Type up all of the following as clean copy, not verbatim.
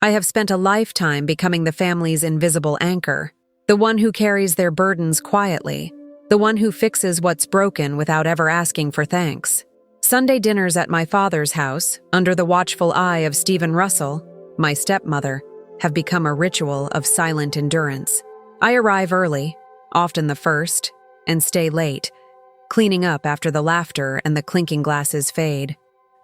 I have spent a lifetime becoming the family's invisible anchor, the one who carries their burdens quietly, the one who fixes what's broken without ever asking for thanks. Sunday dinners at my father's house, under the watchful eye of Stephen Russell, my stepmother, have become a ritual of silent endurance. I arrive early, often the first, and stay late, cleaning up after the laughter and the clinking glasses fade.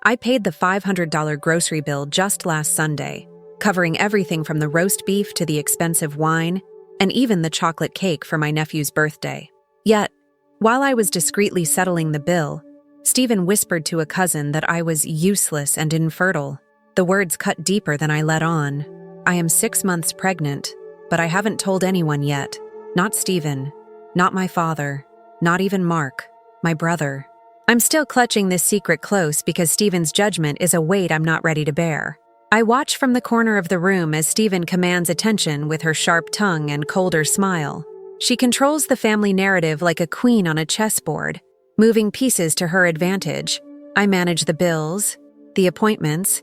I paid the $500 grocery bill just last Sunday, covering everything from the roast beef to the expensive wine, and even the chocolate cake for my nephew's birthday. Yet, while I was discreetly settling the bill, Stephen whispered to a cousin that I was useless and infertile. The words cut deeper than I let on. I am 6 months pregnant, but I haven't told anyone yet. Not Stephen, not my father, not even Mark, my brother. I'm still clutching this secret close because Stephen's judgment is a weight I'm not ready to bear. I watch from the corner of the room as Stephen commands attention with her sharp tongue and colder smile. She controls the family narrative like a queen on a chessboard, moving pieces to her advantage. I manage the bills, the appointments,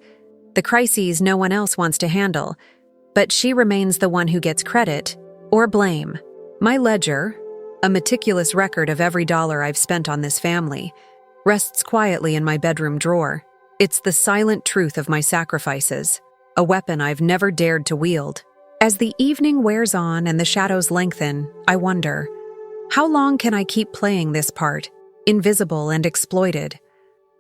the crises no one else wants to handle, but she remains the one who gets credit or blame. My ledger, a meticulous record of every dollar I've spent on this family, rests quietly in my bedroom drawer. It's the silent truth of my sacrifices, a weapon I've never dared to wield. As the evening wears on and the shadows lengthen, I wonder, how long can I keep playing this part, invisible and exploited?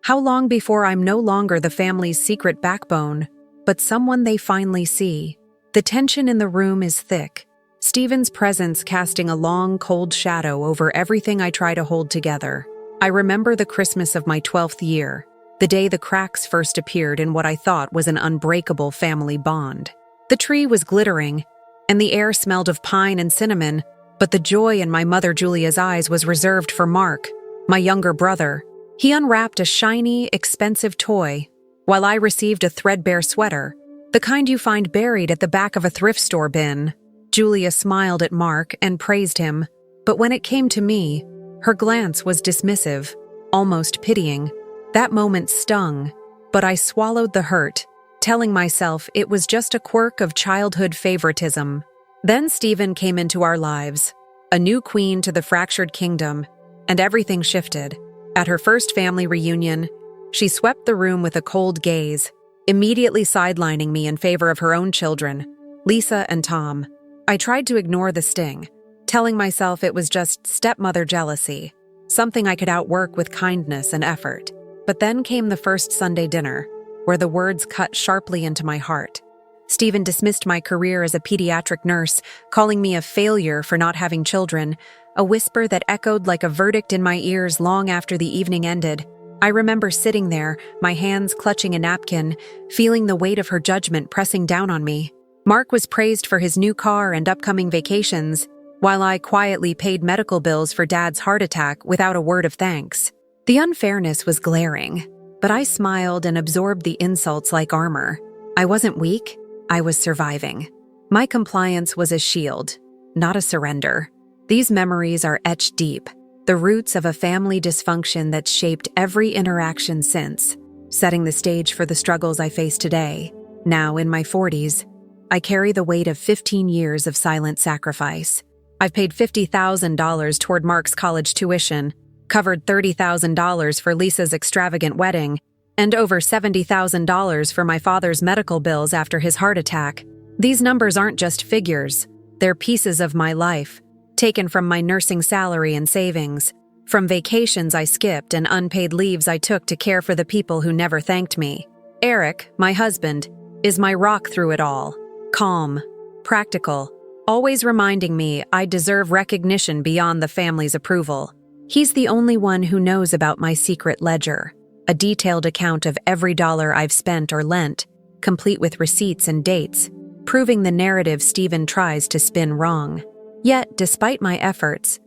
How long before I'm no longer the family's secret backbone, but someone they finally see? The tension in the room is thick, Stephen's presence casting a long, cold shadow over everything I try to hold together. I remember the Christmas of my 12th year, the day the cracks first appeared in what I thought was an unbreakable family bond. The tree was glittering, and the air smelled of pine and cinnamon, but the joy in my mother Julia's eyes was reserved for Mark, my younger brother. He unwrapped a shiny, expensive toy, while I received a threadbare sweater, the kind you find buried at the back of a thrift store bin. Julia smiled at Mark and praised him, but when it came to me, her glance was dismissive, almost pitying. That moment stung, but I swallowed the hurt, telling myself it was just a quirk of childhood favoritism. Then Stephen came into our lives, a new queen to the fractured kingdom, and everything shifted. At her first family reunion, she swept the room with a cold gaze, immediately sidelining me in favor of her own children, Lisa and Tom. I tried to ignore the sting, telling myself it was just stepmother jealousy, something I could outwork with kindness and effort. But then came the first Sunday dinner, where the words cut sharply into my heart. Stephen dismissed my career as a pediatric nurse, calling me a failure for not having children, a whisper that echoed like a verdict in my ears long after the evening ended. I remember sitting there, my hands clutching a napkin, feeling the weight of her judgment pressing down on me. Mark was praised for his new car and upcoming vacations, while I quietly paid medical bills for Dad's heart attack without a word of thanks. The unfairness was glaring, but I smiled and absorbed the insults like armor. I wasn't weak, I was surviving. My compliance was a shield, not a surrender. These memories are etched deep, the roots of a family dysfunction that's shaped every interaction since, setting the stage for the struggles I face today. Now, in my 40s, I carry the weight of 15 years of silent sacrifice. I've paid $50,000 toward Mark's college tuition, covered $30,000 for Lisa's extravagant wedding, and over $70,000 for my father's medical bills after his heart attack. These numbers aren't just figures, they're pieces of my life, taken from my nursing salary and savings, from vacations I skipped and unpaid leaves I took to care for the people who never thanked me. Eric, my husband, is my rock through it all. Calm, practical, always reminding me I deserve recognition beyond the family's approval. He's the only one who knows about my secret ledger, a detailed account of every dollar I've spent or lent, complete with receipts and dates, proving the narrative Stephen tries to spin wrong. Yet, despite my efforts,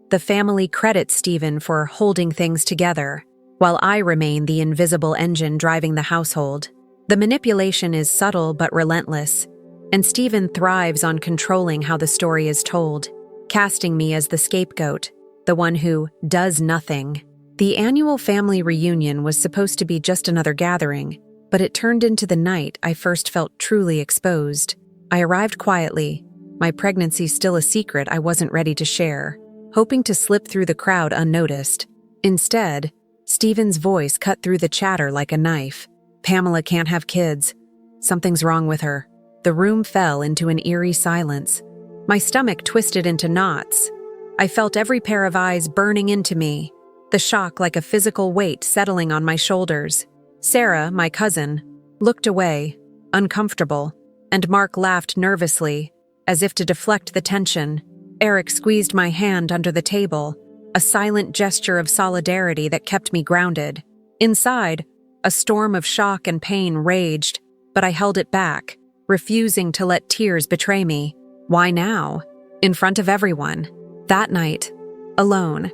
the family credits Stephen for holding things together, while I remain the invisible engine driving the household. The manipulation is subtle but relentless, and Stephen thrives on controlling how the story is told, casting me as the scapegoat, the one who does nothing. The annual family reunion was supposed to be just another gathering, but it turned into the night I first felt truly exposed. I arrived quietly, my pregnancy still a secret I wasn't ready to share, hoping to slip through the crowd unnoticed. Instead, Stephen's voice cut through the chatter like a knife. "Pamela can't have kids. Something's wrong with her." The room fell into an eerie silence. My stomach twisted into knots. I felt every pair of eyes burning into me, the shock like a physical weight settling on my shoulders. Sarah, my cousin, looked away, uncomfortable, and Mark laughed nervously, as if to deflect the tension. Eric squeezed my hand under the table, a silent gesture of solidarity that kept me grounded. Inside, a storm of shock and pain raged, but I held it back, refusing to let tears betray me. Why now? In front of everyone. That night, alone.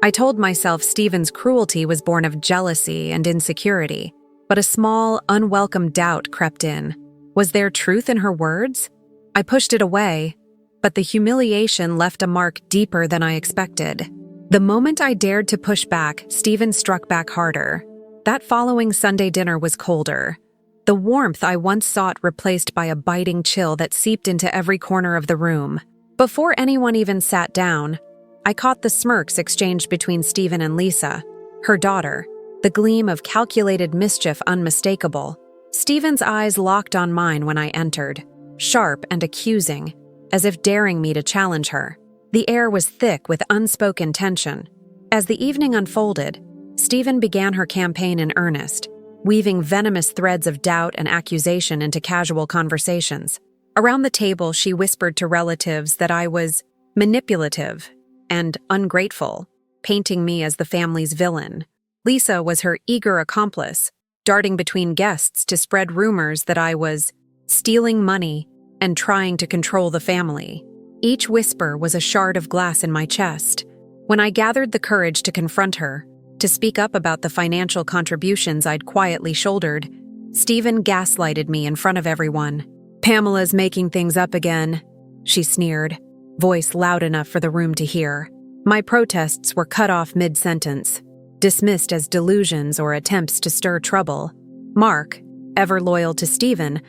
I told myself Stephen's cruelty was born of jealousy and insecurity, but a small, unwelcome doubt crept in. Was there truth in her words? I pushed it away, but the humiliation left a mark deeper than I expected. The moment I dared to push back, Stephen struck back harder. That following Sunday dinner was colder. The warmth I once sought replaced by a biting chill that seeped into every corner of the room. Before anyone even sat down, I caught the smirks exchanged between Stephen and Lisa, her daughter, the gleam of calculated mischief unmistakable. Stephen's eyes locked on mine when I entered, sharp and accusing, as if daring me to challenge her. The air was thick with unspoken tension. As the evening unfolded, Stephen began her campaign in earnest, weaving venomous threads of doubt and accusation into casual conversations. Around the table, she whispered to relatives that I was manipulative and ungrateful, painting me as the family's villain. Lisa was her eager accomplice, darting between guests to spread rumors that I was stealing money and trying to control the family. Each whisper was a shard of glass in my chest. When I gathered the courage to confront her, to speak up about the financial contributions I'd quietly shouldered, Stephen gaslighted me in front of everyone. "Pamela's making things up again," she sneered, voice loud enough for the room to hear. My protests were cut off mid-sentence, dismissed as delusions or attempts to stir trouble. Mark, ever loyal to Stephen,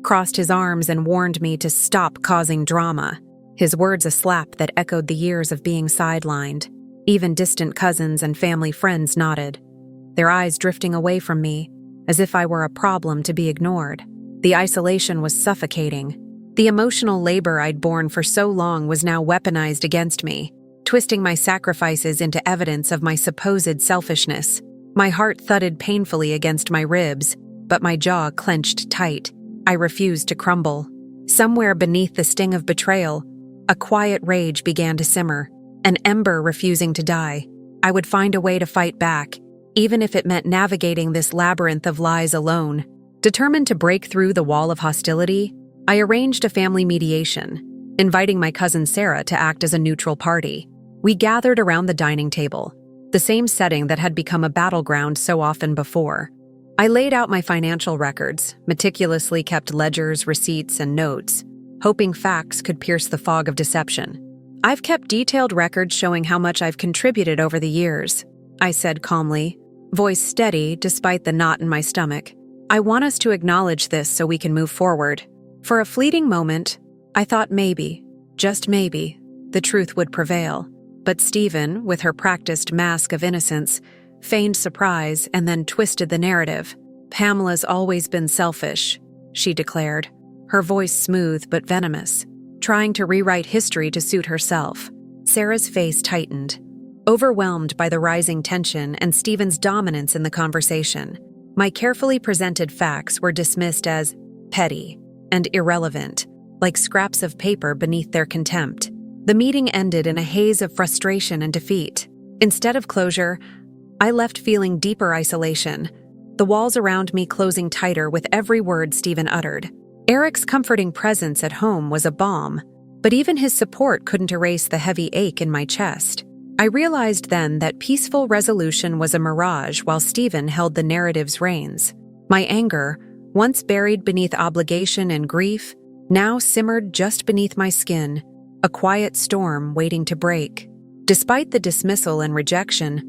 crossed his arms and warned me to stop causing drama, his words a slap that echoed the years of being sidelined. Even distant cousins and family friends nodded, their eyes drifting away from me, as if I were a problem to be ignored. The isolation was suffocating. The emotional labor I'd borne for so long was now weaponized against me, twisting my sacrifices into evidence of my supposed selfishness. My heart thudded painfully against my ribs, but my jaw clenched tight. I refused to crumble. Somewhere beneath the sting of betrayal, a quiet rage began to simmer, an ember refusing to die. I would find a way to fight back, even if it meant navigating this labyrinth of lies alone. Determined to break through the wall of hostility, I arranged a family mediation, inviting my cousin Sarah to act as a neutral party. We gathered around the dining table, the same setting that had become a battleground so often before. I laid out my financial records, meticulously kept ledgers, receipts, and notes, hoping facts could pierce the fog of deception. "I've kept detailed records showing how much I've contributed over the years," I said calmly, voice steady despite the knot in my stomach. "I want us to acknowledge this so we can move forward." For a fleeting moment, I thought maybe, just maybe, the truth would prevail. But Stephen, with her practiced mask of innocence, feigned surprise and then twisted the narrative. "Pamela's always been selfish," she declared, her voice smooth but venomous, trying to rewrite history to suit herself. Sarah's face tightened, overwhelmed by the rising tension and Stephen's dominance in the conversation. My carefully presented facts were dismissed as petty and irrelevant, like scraps of paper beneath their contempt. The meeting ended in a haze of frustration and defeat. Instead of closure, I left feeling deeper isolation, the walls around me closing tighter with every word Stephen uttered. Eric's comforting presence at home was a balm, but even his support couldn't erase the heavy ache in my chest. I realized then that peaceful resolution was a mirage while Stephen held the narrative's reins. My anger, once buried beneath obligation and grief, now simmered just beneath my skin, a quiet storm waiting to break. Despite the dismissal and rejection,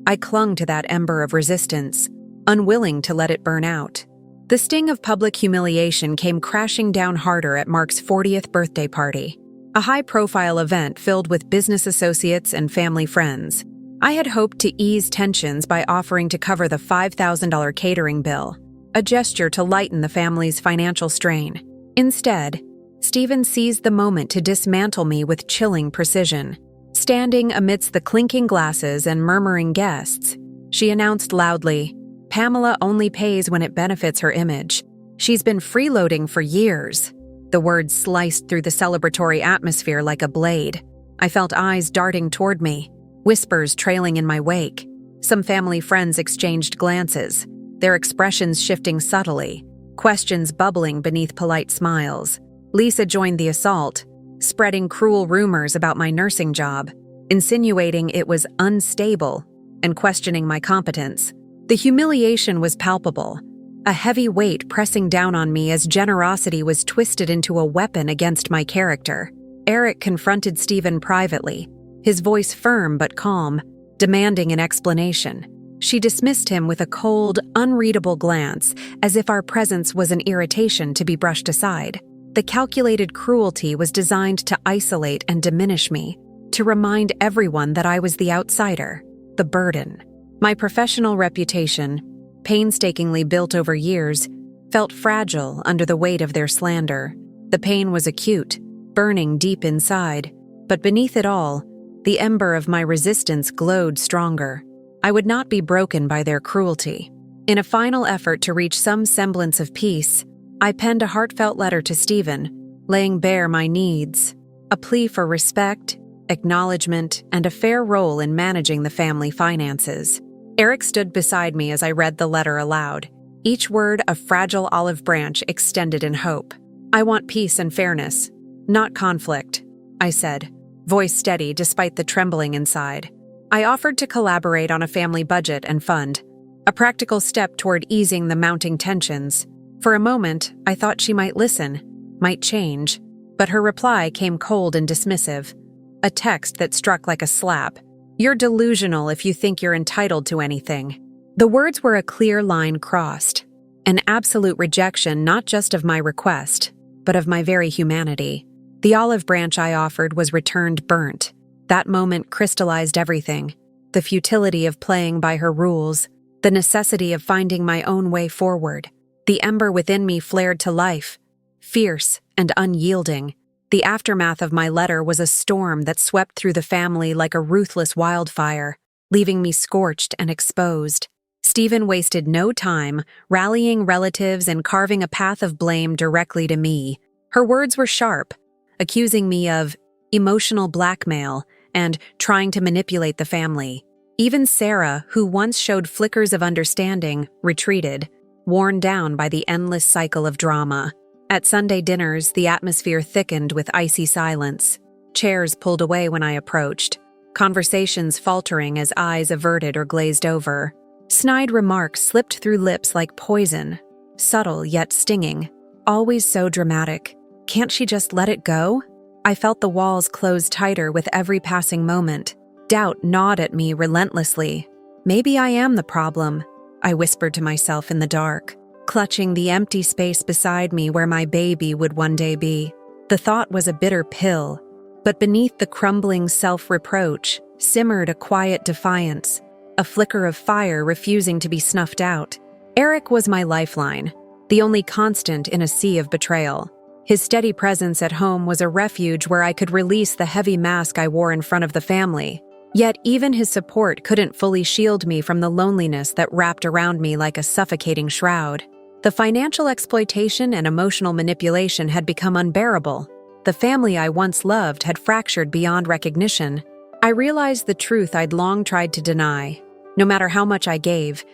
I clung to that ember of resistance, unwilling to let it burn out. The sting of public humiliation came crashing down harder at Mark's 40th birthday party, a high-profile event filled with business associates and family friends. I had hoped to ease tensions by offering to cover the $5,000 catering bill, a gesture to lighten the family's financial strain. Instead, Stephen seized the moment to dismantle me with chilling precision. Standing amidst the clinking glasses and murmuring guests, she announced loudly, "Pamela only pays when it benefits her image. She's been freeloading for years." The words sliced through the celebratory atmosphere like a blade. I felt eyes darting toward me, whispers trailing in my wake. Some family friends exchanged glances, their expressions shifting subtly, questions bubbling beneath polite smiles. Lisa joined the assault, spreading cruel rumors about my nursing job, insinuating it was unstable and questioning my competence. The humiliation was palpable, a heavy weight pressing down on me as generosity was twisted into a weapon against my character. Eric confronted Stephen privately, his voice firm but calm, demanding an explanation. She dismissed him with a cold, unreadable glance, as if our presence was an irritation to be brushed aside. The calculated cruelty was designed to isolate and diminish me, to remind everyone that I was the outsider, the burden. My professional reputation, painstakingly built over years, felt fragile under the weight of their slander. The pain was acute, burning deep inside, but beneath it all, the ember of my resistance glowed stronger. I would not be broken by their cruelty. In a final effort to reach some semblance of peace, I penned a heartfelt letter to Stephen, laying bare my needs, a plea for respect, acknowledgement, and a fair role in managing the family finances. Eric stood beside me as I read the letter aloud, each word a fragile olive branch extended in hope. "I want peace and fairness, not conflict," I said, voice steady despite the trembling inside. I offered to collaborate on a family budget and fund, a practical step toward easing the mounting tensions. For a moment, I thought she might listen, might change, but her reply came cold and dismissive, a text that struck like a slap. "You're delusional if you think you're entitled to anything." The words were a clear line crossed, an absolute rejection not just of my request, but of my very humanity. The olive branch I offered was returned burnt. That moment crystallized everything: the futility of playing by her rules, the necessity of finding my own way forward. The ember within me flared to life, fierce and unyielding. The aftermath of my letter was a storm that swept through the family like a ruthless wildfire, leaving me scorched and exposed. Stephen wasted no time rallying relatives and carving a path of blame directly to me. Her words were sharp, accusing me of emotional blackmail and trying to manipulate the family. Even Sarah, who once showed flickers of understanding, retreated, worn down by the endless cycle of drama. At Sunday dinners, the atmosphere thickened with icy silence. Chairs pulled away when I approached, conversations faltering as eyes averted or glazed over. Snide remarks slipped through lips like poison, subtle yet stinging, always so dramatic. Can't she just let it go? I felt the walls close tighter with every passing moment. Doubt gnawed at me relentlessly. Maybe I am the problem, I whispered to myself in the dark, clutching the empty space beside me where my baby would one day be. The thought was a bitter pill, but beneath the crumbling self-reproach simmered a quiet defiance, a flicker of fire refusing to be snuffed out. Eric was my lifeline, the only constant in a sea of betrayal. His steady presence at home was a refuge where I could release the heavy mask I wore in front of the family. Yet even his support couldn't fully shield me from the loneliness that wrapped around me like a suffocating shroud. The financial exploitation and emotional manipulation had become unbearable. The family I once loved had fractured beyond recognition. I realized the truth I'd long tried to deny. No matter how much I gave,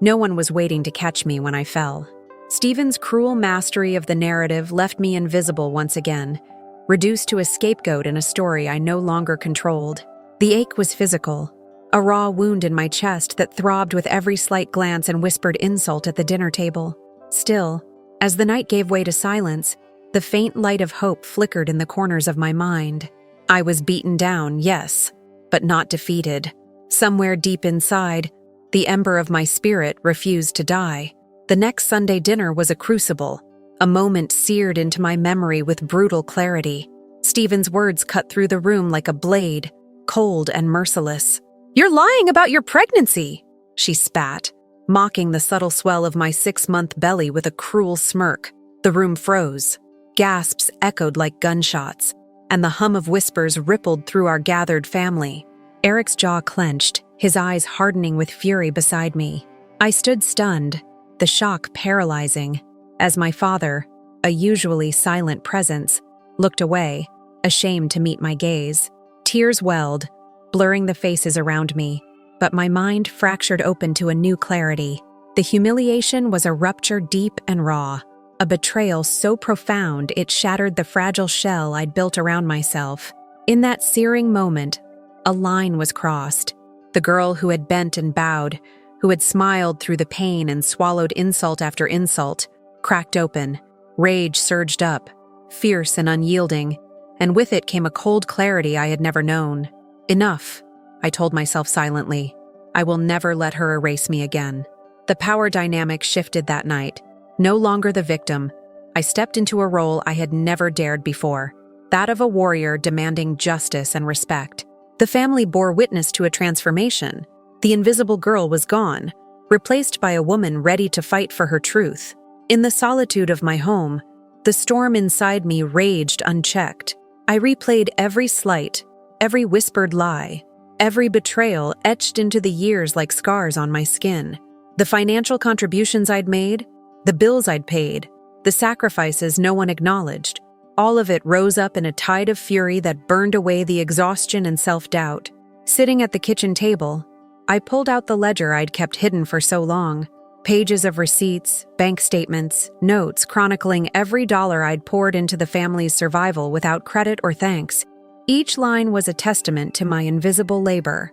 no one was waiting to catch me when I fell. Stephen's cruel mastery of the narrative left me invisible once again, reduced to a scapegoat in a story I no longer controlled. The ache was physical, a raw wound in my chest that throbbed with every slight glance and whispered insult at the dinner table. Still, as the night gave way to silence, the faint light of hope flickered in the corners of my mind. I was beaten down, yes, but not defeated. Somewhere deep inside, the ember of my spirit refused to die. The next Sunday dinner was a crucible, a moment seared into my memory with brutal clarity. Stephen's words cut through the room like a blade, cold and merciless. "You're lying about your pregnancy," she spat, mocking the subtle swell of my 6-month belly with a cruel smirk. The room froze. Gasps echoed like gunshots, and the hum of whispers rippled through our gathered family. Eric's jaw clenched, his eyes hardening with fury beside me. I stood stunned, the shock paralyzing, as my father, a usually silent presence, looked away, ashamed to meet my gaze. Tears welled, blurring the faces around me, but my mind fractured open to a new clarity. The humiliation was a rupture deep and raw, a betrayal so profound it shattered the fragile shell I'd built around myself. In that searing moment, a line was crossed. The girl who had bent and bowed, who had smiled through the pain and swallowed insult after insult, cracked open. Rage surged up, fierce and unyielding, and with it came a cold clarity I had never known. Enough, I told myself silently. I will never let her erase me again. The power dynamic shifted that night. No longer the victim, I stepped into a role I had never dared before, that of a warrior demanding justice and respect. The family bore witness to a transformation. The invisible girl was gone, replaced by a woman ready to fight for her truth. In the solitude of my home, the storm inside me raged unchecked. I replayed every slight, every whispered lie, every betrayal etched into the years like scars on my skin. The financial contributions I'd made, the bills I'd paid, the sacrifices no one acknowledged, all of it rose up in a tide of fury that burned away the exhaustion and self-doubt. Sitting at the kitchen table, I pulled out the ledger I'd kept hidden for so long. Pages of receipts, bank statements, notes chronicling every dollar I'd poured into the family's survival without credit or thanks. Each line was a testament to my invisible labor.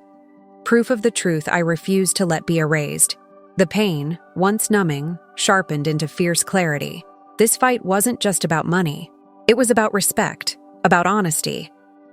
Proof of the truth I refused to let be erased. The pain, once numbing, sharpened into fierce clarity. This fight wasn't just about money. It was about respect, about honesty,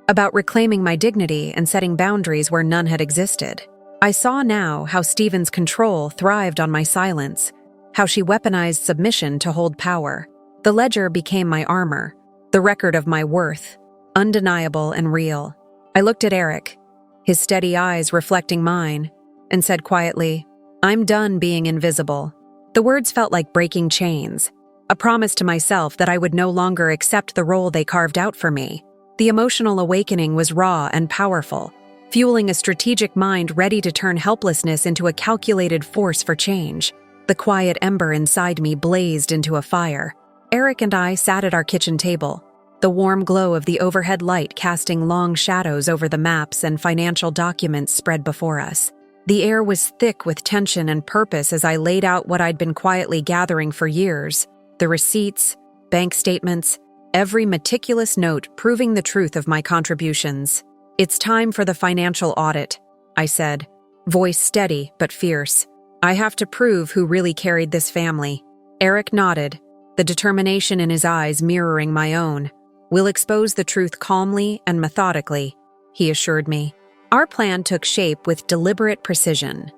about reclaiming my dignity and setting boundaries where none had existed. I saw now how Stephen's control thrived on my silence, how she weaponized submission to hold power. The ledger became my armor, the record of my worth, undeniable and real. I looked at Eric, his steady eyes reflecting mine, and said quietly, "I'm done being invisible." The words felt like breaking chains, a promise to myself that I would no longer accept the role they carved out for me. The emotional awakening was raw and powerful, fueling a strategic mind ready to turn helplessness into a calculated force for change. The quiet ember inside me blazed into a fire. Eric and I sat at our kitchen table, the warm glow of the overhead light casting long shadows over the maps and financial documents spread before us. The air was thick with tension and purpose as I laid out what I'd been quietly gathering for years. The receipts, bank statements, every meticulous note proving the truth of my contributions. "It's time for the financial audit," I said, voice steady but fierce. "I have to prove who really carried this family." Eric nodded, the determination in his eyes mirroring my own. "We'll expose the truth calmly and methodically," he assured me. Our plan took shape with deliberate precision.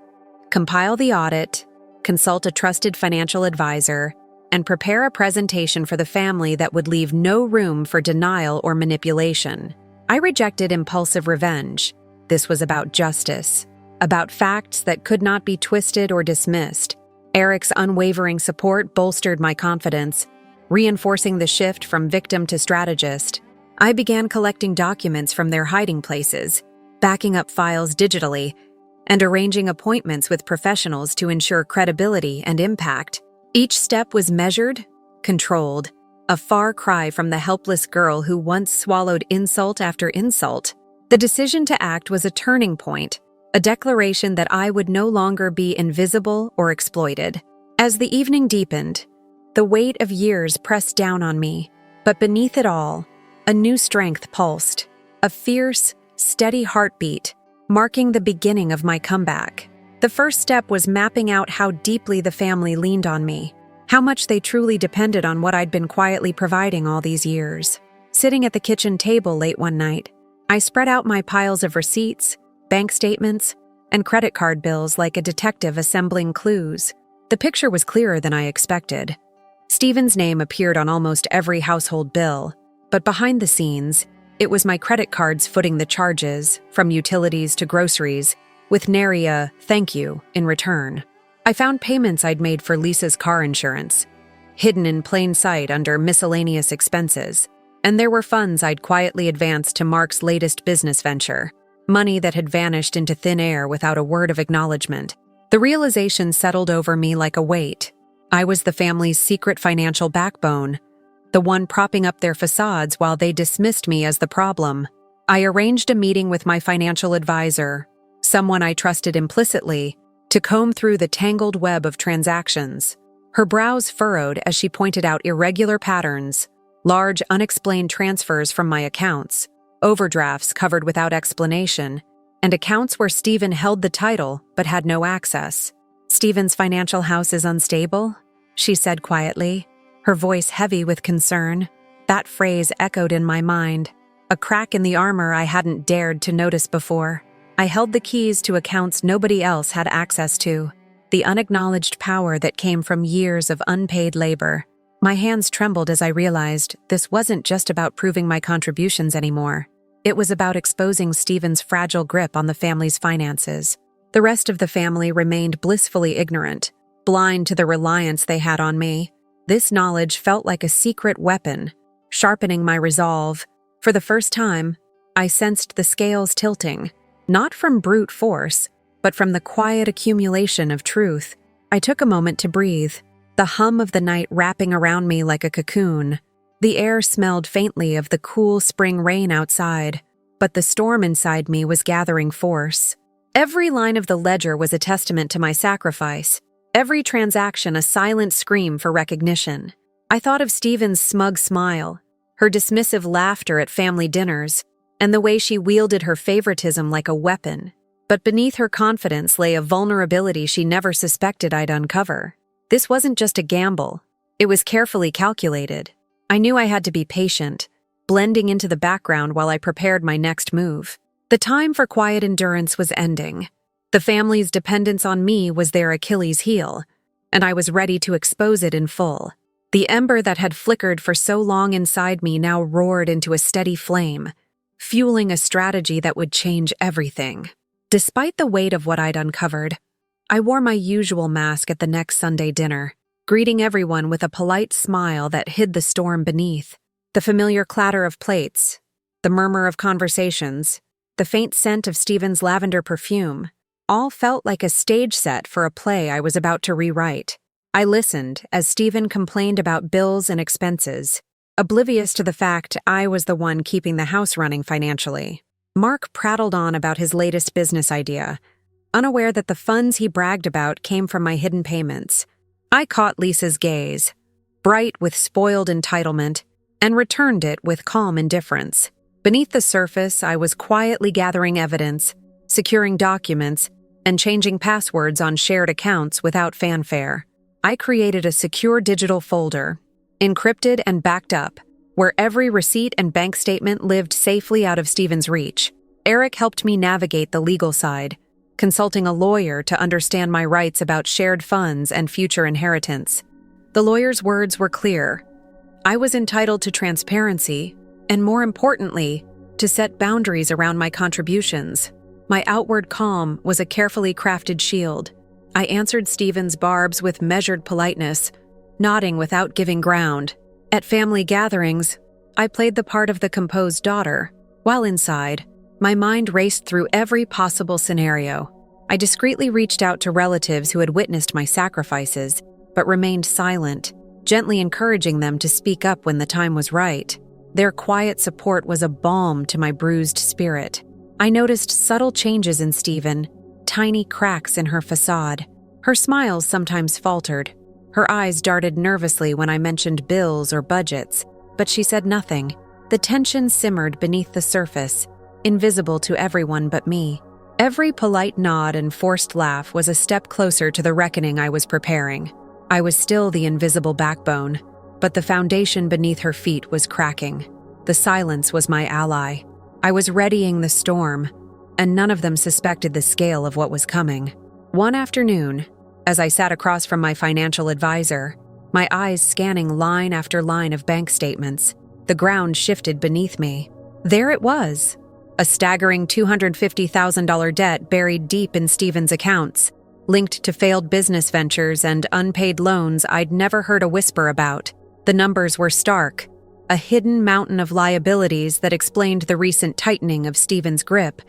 Compile the audit, consult a trusted financial advisor, and prepare a presentation for the family that would leave no room for denial or manipulation. I rejected impulsive revenge. This was about justice, about facts that could not be twisted or dismissed. Eric's unwavering support bolstered my confidence, reinforcing the shift from victim to strategist. I began collecting documents from their hiding places, backing up files digitally, and arranging appointments with professionals to ensure credibility and impact. Each step was measured, controlled, a far cry from the helpless girl who once swallowed insult after insult. The decision to act was a turning point, a declaration that I would no longer be invisible or exploited. As the evening deepened, the weight of years pressed down on me, but beneath it all, a new strength pulsed, a fierce, steady heartbeat, marking the beginning of my comeback. The first step was mapping out how deeply the family leaned on me, how much they truly depended on what I'd been quietly providing all these years. Sitting at the kitchen table late one night, I spread out my piles of receipts, bank statements, and credit card bills like a detective assembling clues. The picture was clearer than I expected. Stephen's name appeared on almost every household bill, but behind the scenes, it was my credit cards footing the charges, from utilities to groceries, with nary a thank you in return. I found payments I'd made for Lisa's car insurance, hidden in plain sight under miscellaneous expenses, and there were funds I'd quietly advanced to Mark's latest business venture, money that had vanished into thin air without a word of acknowledgement. The realization settled over me like a weight. I was the family's secret financial backbone, the one propping up their facades while they dismissed me as the problem. I arranged a meeting with my financial advisor, someone I trusted implicitly, to comb through the tangled web of transactions. Her brows furrowed as she pointed out irregular patterns, large unexplained transfers from my accounts, overdrafts covered without explanation, and accounts where Stephen held the title but had no access. "Stephen's financial house is unstable," she said quietly, her voice heavy with concern. That phrase echoed in my mind, a crack in the armor I hadn't dared to notice before. I held the keys to accounts nobody else had access to, the unacknowledged power that came from years of unpaid labor. My hands trembled as I realized this wasn't just about proving my contributions anymore. It was about exposing Stephen's fragile grip on the family's finances. The rest of the family remained blissfully ignorant, blind to the reliance they had on me. This knowledge felt like a secret weapon, sharpening my resolve. For the first time, I sensed the scales tilting, not from brute force, but from the quiet accumulation of truth. I took a moment to breathe, the hum of the night wrapping around me like a cocoon. The air smelled faintly of the cool spring rain outside, but the storm inside me was gathering force. Every line of the ledger was a testament to my sacrifice, every transaction a silent scream for recognition. I thought of Stephen's smug smile, her dismissive laughter at family dinners, and the way she wielded her favoritism like a weapon. But beneath her confidence lay a vulnerability she never suspected I'd uncover. This wasn't just a gamble. It was carefully calculated. I knew I had to be patient, blending into the background while I prepared my next move. The time for quiet endurance was ending. The family's dependence on me was their Achilles heel, and I was ready to expose it in full. The ember that had flickered for so long inside me now roared into a steady flame, fueling a strategy that would change everything. Despite the weight of what I'd uncovered, I wore my usual mask at the next Sunday dinner, greeting everyone with a polite smile that hid the storm beneath. The familiar clatter of plates, the murmur of conversations, the faint scent of Stephen's lavender perfume, all felt like a stage set for a play I was about to rewrite. I listened as Stephen complained about bills and expenses, oblivious to the fact I was the one keeping the house running financially. Mark prattled on about his latest business idea, unaware that the funds he bragged about came from my hidden payments. I caught Lisa's gaze, bright with spoiled entitlement, and returned it with calm indifference. Beneath the surface, I was quietly gathering evidence, securing documents, and changing passwords on shared accounts without fanfare. I created a secure digital folder, encrypted and backed up, where every receipt and bank statement lived safely out of Stephen's reach. Eric helped me navigate the legal side, consulting a lawyer to understand my rights about shared funds and future inheritance. The lawyer's words were clear. I was entitled to transparency, and more importantly, to set boundaries around my contributions. My outward calm was a carefully crafted shield. I answered Stephen's barbs with measured politeness, nodding without giving ground. At family gatherings, I played the part of the composed daughter, while inside, my mind raced through every possible scenario. I discreetly reached out to relatives who had witnessed my sacrifices, but remained silent, gently encouraging them to speak up when the time was right. Their quiet support was a balm to my bruised spirit. I noticed subtle changes in Stephen, tiny cracks in her facade. Her smiles sometimes faltered. Her eyes darted nervously when I mentioned bills or budgets, but she said nothing. The tension simmered beneath the surface, invisible to everyone but me. Every polite nod and forced laugh was a step closer to the reckoning I was preparing. I was still the invisible backbone, but the foundation beneath her feet was cracking. The silence was my ally. I was readying the storm, and none of them suspected the scale of what was coming. One afternoon, as I sat across from my financial advisor, my eyes scanning line after line of bank statements. The ground shifted beneath me. There it was, a staggering $250,000 debt buried deep in Stephen's accounts, linked to failed business ventures and unpaid loans I'd never heard a whisper about. The numbers were stark, a hidden mountain of liabilities that explained the recent tightening of Stephen's grip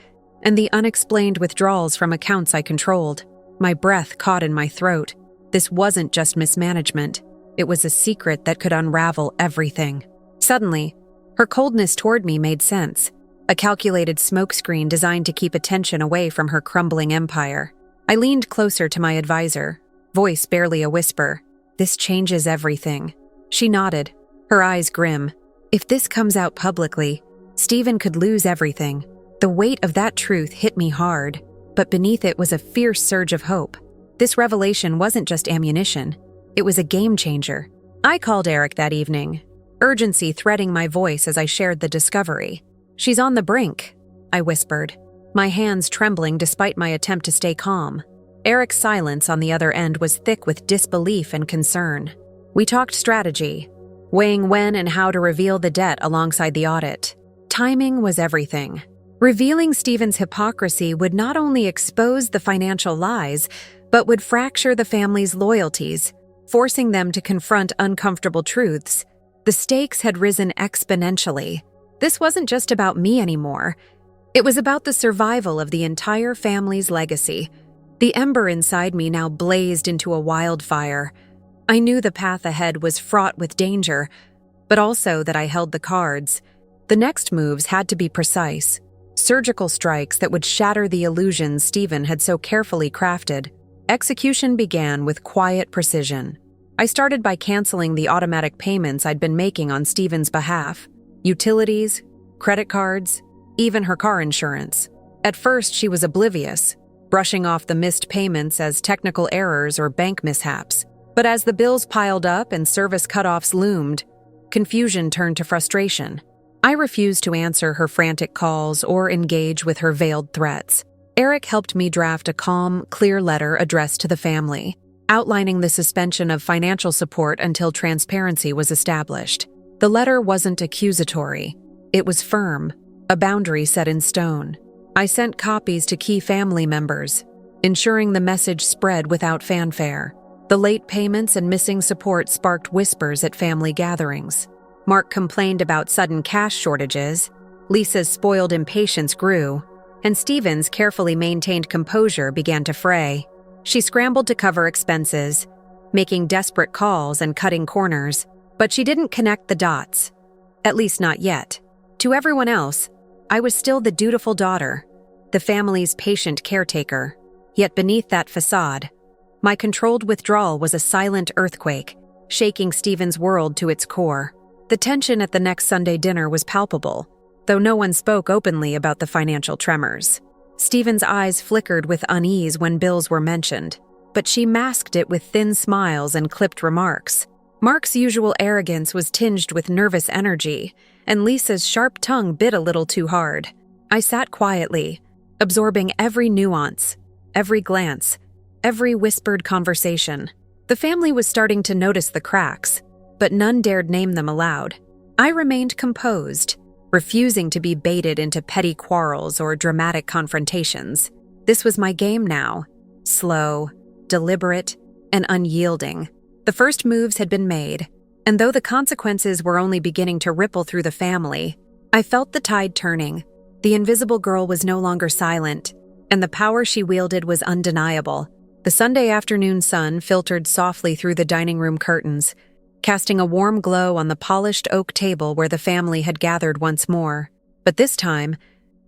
and the unexplained withdrawals from accounts I controlled. My breath caught in my throat. This wasn't just mismanagement. It was a secret that could unravel everything. Suddenly, her coldness toward me made sense, a calculated smokescreen designed to keep attention away from her crumbling empire. I leaned closer to my advisor, voice barely a whisper. "This changes everything." She nodded, her eyes grim. "If this comes out publicly, Stephen could lose everything." The weight of that truth hit me hard, but beneath it was a fierce surge of hope. This revelation wasn't just ammunition, it was a game changer. I called Eric that evening, urgency threading my voice as I shared the discovery. "She's on the brink," I whispered, my hands trembling despite my attempt to stay calm. Eric's silence on the other end was thick with disbelief and concern. We talked strategy, weighing when and how to reveal the debt alongside the audit. Timing was everything. Revealing Stephen's hypocrisy would not only expose the financial lies, but would fracture the family's loyalties, forcing them to confront uncomfortable truths. The stakes had risen exponentially. This wasn't just about me anymore. It was about the survival of the entire family's legacy. The ember inside me now blazed into a wildfire. I knew the path ahead was fraught with danger, but also that I held the cards. The next moves had to be precise, surgical strikes that would shatter the illusions Stephen had so carefully crafted. Execution began with quiet precision. I started by canceling the automatic payments I'd been making on Stephen's behalf. Utilities, credit cards, even her car insurance. At first, she was oblivious, brushing off the missed payments as technical errors or bank mishaps. But as the bills piled up and service cutoffs loomed, confusion turned to frustration. I refused to answer her frantic calls or engage with her veiled threats. Eric helped me draft a calm, clear letter addressed to the family, outlining the suspension of financial support until transparency was established. The letter wasn't accusatory. It was firm, a boundary set in stone. I sent copies to key family members, ensuring the message spread without fanfare. The late payments and missing support sparked whispers at family gatherings. Mark complained about sudden cash shortages, Lisa's spoiled impatience grew, and Stephen's carefully maintained composure began to fray. She scrambled to cover expenses, making desperate calls and cutting corners, but she didn't connect the dots. At least not yet. To everyone else, I was still the dutiful daughter, the family's patient caretaker. Yet beneath that facade, my controlled withdrawal was a silent earthquake, shaking Stephen's world to its core. The tension at the next Sunday dinner was palpable, though no one spoke openly about the financial tremors. Stephen's eyes flickered with unease when bills were mentioned, but she masked it with thin smiles and clipped remarks. Mark's usual arrogance was tinged with nervous energy, and Lisa's sharp tongue bit a little too hard. I sat quietly, absorbing every nuance, every glance, every whispered conversation. The family was starting to notice the cracks, but none dared name them aloud. I remained composed, refusing to be baited into petty quarrels or dramatic confrontations. This was my game now, slow, deliberate, and unyielding. The first moves had been made, and though the consequences were only beginning to ripple through the family, I felt the tide turning. The invisible girl was no longer silent, and the power she wielded was undeniable. The Sunday afternoon sun filtered softly through the dining room curtains, casting a warm glow on the polished oak table where the family had gathered once more. But this time,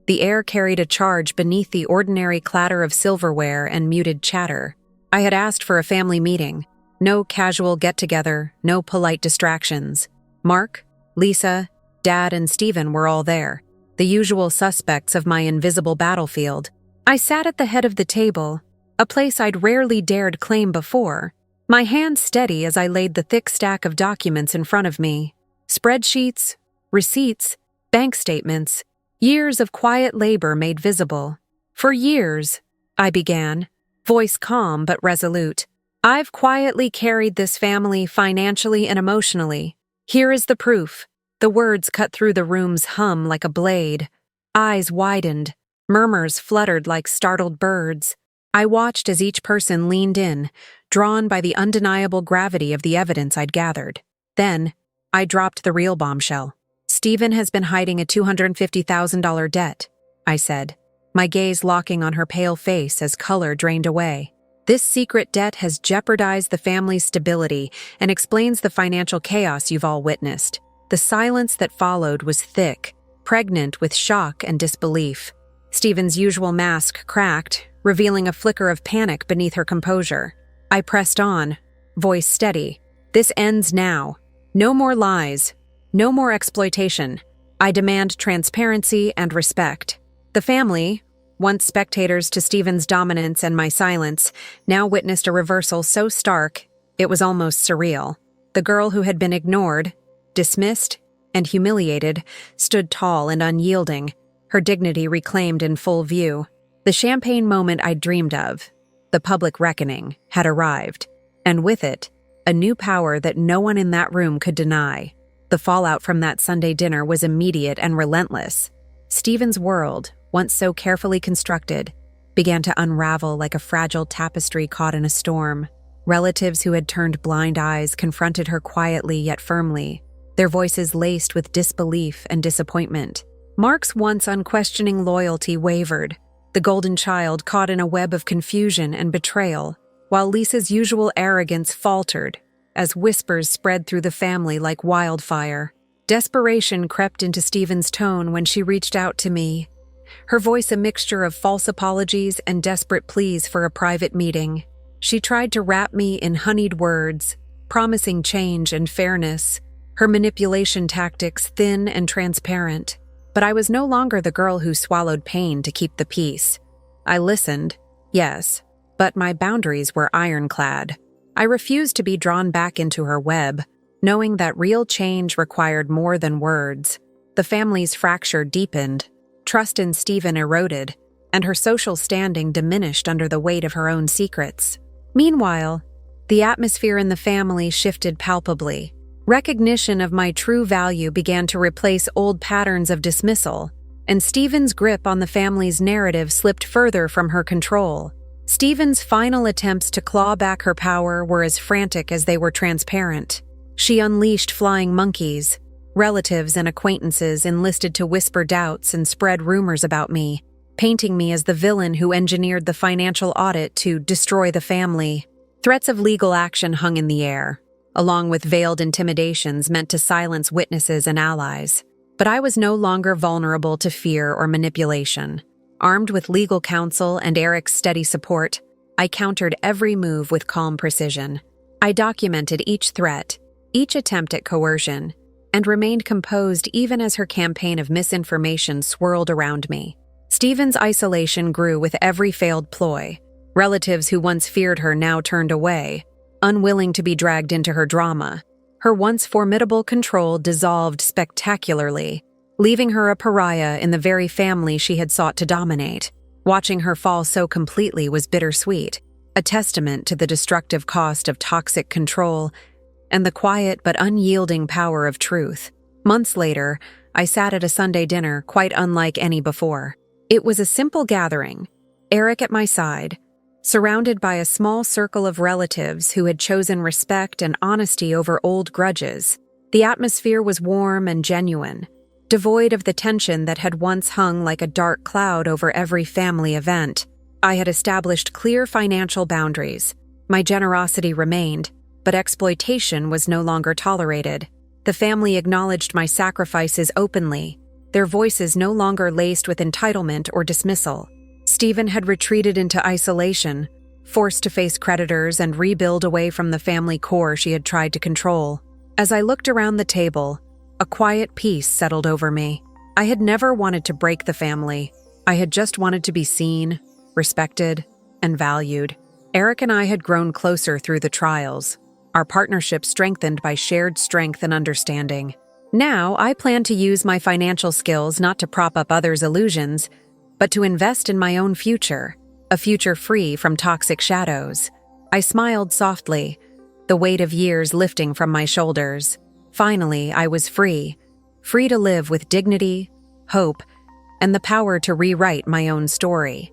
the air carried a charge beneath the ordinary clatter of silverware and muted chatter. I had asked for a family meeting. No casual get-together, no polite distractions. Mark, Lisa, Dad, and Stephen were all there, the usual suspects of my invisible battlefield. I sat at the head of the table, a place I'd rarely dared claim before, my hand steady as I laid the thick stack of documents in front of me. Spreadsheets, receipts, bank statements, years of quiet labor made visible. For years, I began, voice calm but resolute, I've quietly carried this family financially and emotionally. Here is the proof. The words cut through the room's hum like a blade. Eyes widened. Murmurs fluttered like startled birds. I watched as each person leaned in, drawn by the undeniable gravity of the evidence I'd gathered. Then, I dropped the real bombshell. Stephen has been hiding a $250,000 debt, I said, my gaze locking on her pale face as color drained away. This secret debt has jeopardized the family's stability and explains the financial chaos you've all witnessed. The silence that followed was thick, pregnant with shock and disbelief. Stephen's usual mask cracked, revealing a flicker of panic beneath her composure. I pressed on, voice steady. This ends now. No more lies. No more exploitation. I demand transparency and respect. The family, once spectators to Stephen's dominance and my silence, now witnessed a reversal so stark it was almost surreal. The girl who had been ignored, dismissed, and humiliated stood tall and unyielding, her dignity reclaimed in full view. The champagne moment I'd dreamed of, the public reckoning, had arrived, and with it, a new power that no one in that room could deny. The fallout from that Sunday dinner was immediate and relentless. Stephen's world, once so carefully constructed, began to unravel like a fragile tapestry caught in a storm. Relatives who had turned blind eyes confronted her quietly yet firmly, their voices laced with disbelief and disappointment. Mark's once unquestioning loyalty wavered, the golden child caught in a web of confusion and betrayal, while Lisa's usual arrogance faltered as whispers spread through the family like wildfire. Desperation crept into Stephen's tone when she reached out to me, her voice a mixture of false apologies and desperate pleas for a private meeting. She tried to wrap me in honeyed words, promising change and fairness, her manipulation tactics thin and transparent. But I was no longer the girl who swallowed pain to keep the peace. I listened, yes, but my boundaries were ironclad. I refused to be drawn back into her web, knowing that real change required more than words. The family's fracture deepened, trust in Stephen eroded, and her social standing diminished under the weight of her own secrets. Meanwhile, the atmosphere in the family shifted palpably. Recognition of my true value began to replace old patterns of dismissal, and Stephen's grip on the family's narrative slipped further from her control. Stephen's final attempts to claw back her power were as frantic as they were transparent. She unleashed flying monkeys. Relatives and acquaintances enlisted to whisper doubts and spread rumors about me, painting me as the villain who engineered the financial audit to destroy the family. Threats of legal action hung in the air, along with veiled intimidations meant to silence witnesses and allies. But I was no longer vulnerable to fear or manipulation. Armed with legal counsel and Eric's steady support, I countered every move with calm precision. I documented each threat, each attempt at coercion, and remained composed even as her campaign of misinformation swirled around me. Stephen's isolation grew with every failed ploy. Relatives who once feared her now turned away, unwilling to be dragged into her drama. Her once formidable control dissolved spectacularly, leaving her a pariah in the very family she had sought to dominate. Watching her fall so completely was bittersweet, a testament to the destructive cost of toxic control and the quiet but unyielding power of truth. Months later, I sat at a Sunday dinner quite unlike any before. It was a simple gathering, Eric at my side, surrounded by a small circle of relatives who had chosen respect and honesty over old grudges. The atmosphere was warm and genuine, devoid of the tension that had once hung like a dark cloud over every family event. I had established clear financial boundaries. My generosity remained, but exploitation was no longer tolerated. The family acknowledged my sacrifices openly, their voices no longer laced with entitlement or dismissal. Stephen had retreated into isolation, forced to face creditors and rebuild away from the family core she had tried to control. As I looked around the table, a quiet peace settled over me. I had never wanted to break the family. I had just wanted to be seen, respected, and valued. Eric and I had grown closer through the trials, our partnership strengthened by shared strength and understanding. Now, I plan to use my financial skills not to prop up others' illusions, but to invest in my own future, a future free from toxic shadows. I smiled softly, the weight of years lifting from my shoulders. Finally, I was free to live with dignity, hope, and the power to rewrite my own story.